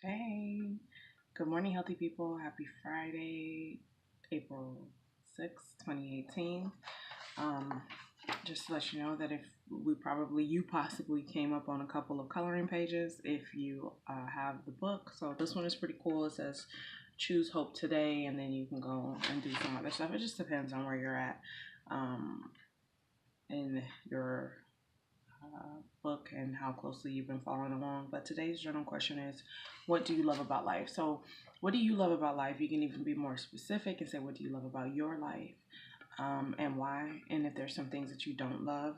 Hey, good morning, healthy people. Happy Friday, April 6th, 2018. Um, just to let you know that if you possibly came up on a couple of coloring pages if you have the book. So this one is pretty cool. It says choose hope today, and then you can go and do some other stuff. It just depends on where you're at um, in your book and how closely you've been following along. But today's journal question is, what do you love about life? So, what do you love about life? You can even be more specific and say, what do you love about your life, and why? And if there's some things that you don't love,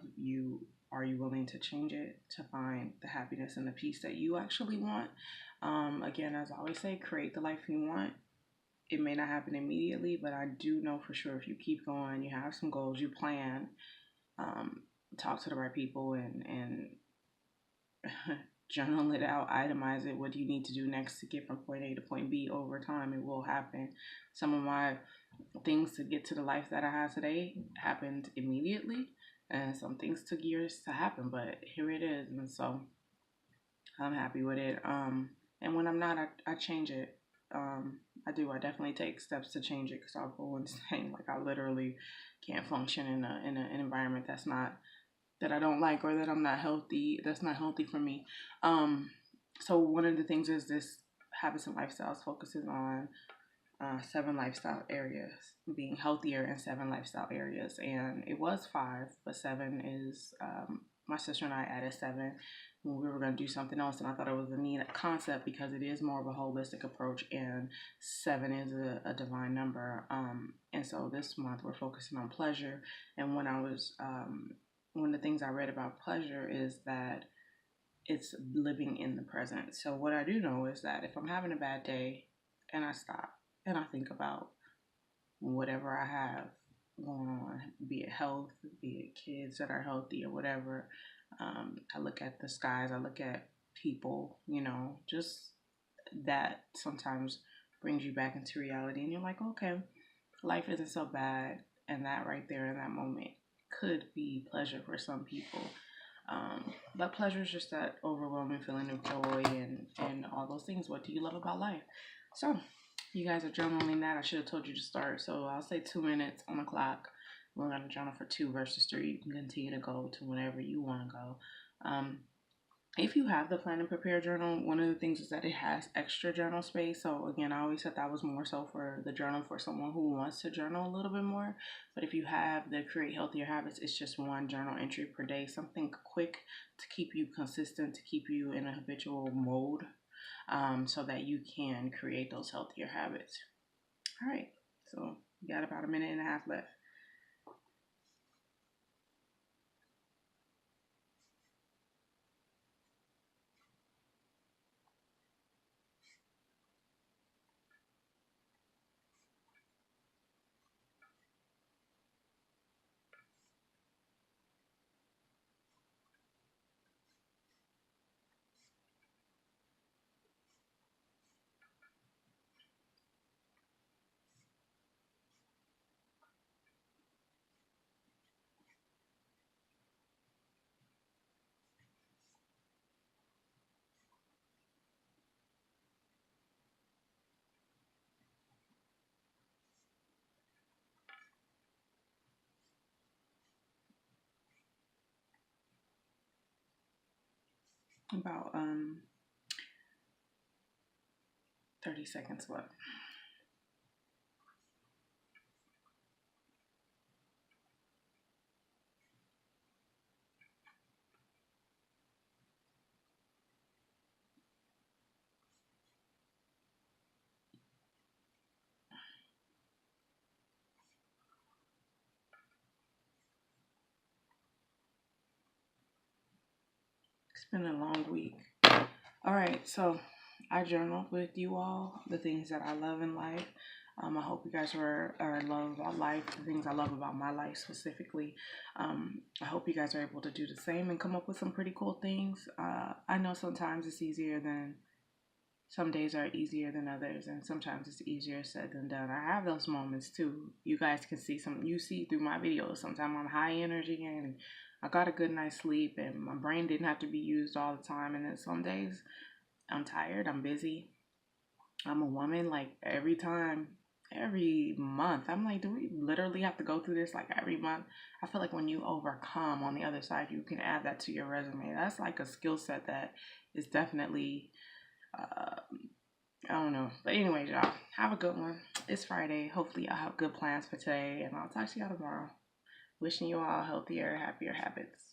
are you willing to change it to find the happiness and the peace that you actually want? Again, as I always say, create the life you want. It may not happen immediately, but I do know for sure if you keep going, you have some goals, you plan, um, talk to the right people, and journal it out, itemize it. What do you need to do next to get from point A to point B? Over time, it will happen. Some of my things to get to the life that I have today happened immediately, and some things took years to happen, but here it is. And so I'm happy with it. And when I'm not, I change it. I do. I definitely take steps to change it because I'll go insane. Like I literally can't function in an environment that I don't like or that I'm not healthy. That's not healthy for me. So one of the things is this habits and lifestyles focuses on 7 lifestyle areas, being healthier in 7 lifestyle areas, and it was five, but seven is my sister and I added seven when we were going to do something else, and I thought it was a neat concept because it is more of a holistic approach, and seven is a divine number. And so this month we're focusing on pleasure, and one of the things I read about pleasure is that it's living in the present. So what I do know is that if I'm having a bad day and I stop and I think about whatever I have going on, be it health, be it kids that are healthy or whatever, I look at the skies, I look at people, just that sometimes brings you back into reality and you're like, okay, life isn't so bad. And that right there in that moment could be pleasure for some people. But pleasure is just that overwhelming feeling of joy and all those things. What do you love about life? So, you guys are journaling that. I should have told you to start. So, I'll say 2 minutes on the clock. We're going to journal for 2 versus 3. You can continue to go to whenever you want to go. Um, if you have the plan and prepare journal, one of the things is that it has extra journal space. So again, I always said that was more so for the journal for someone who wants to journal a little bit more. But if you have the create healthier habits, it's just one journal entry per day, something quick to keep you consistent, to keep you in a habitual mode, so that you can create those healthier habits. All right, so you got about a minute and a half left. About 30 seconds left. It's been a long week. All right, so I journaled with you all the things that I love in life. I hope you guys are love about life, the things I love about my life specifically. I hope you guys are able to do the same and come up with some pretty cool things. I know sometimes it's easier than some days are easier than others, and sometimes it's easier said than done. I have those moments too. You guys can see you see through my videos. Sometimes I'm high energy and I got a good night's sleep, and my brain didn't have to be used all the time. And then some days I'm tired, I'm busy, I'm a woman. Like every month, I'm like, do we literally have to go through this like every month? I feel like when you overcome on the other side, you can add that to your resume. That's like a skill set that is definitely, uh, I don't know. But anyways, y'all, have a good one. It's Friday. Hopefully, I have good plans for today, and I'll talk to y'all tomorrow. Wishing you all healthier, happier habits.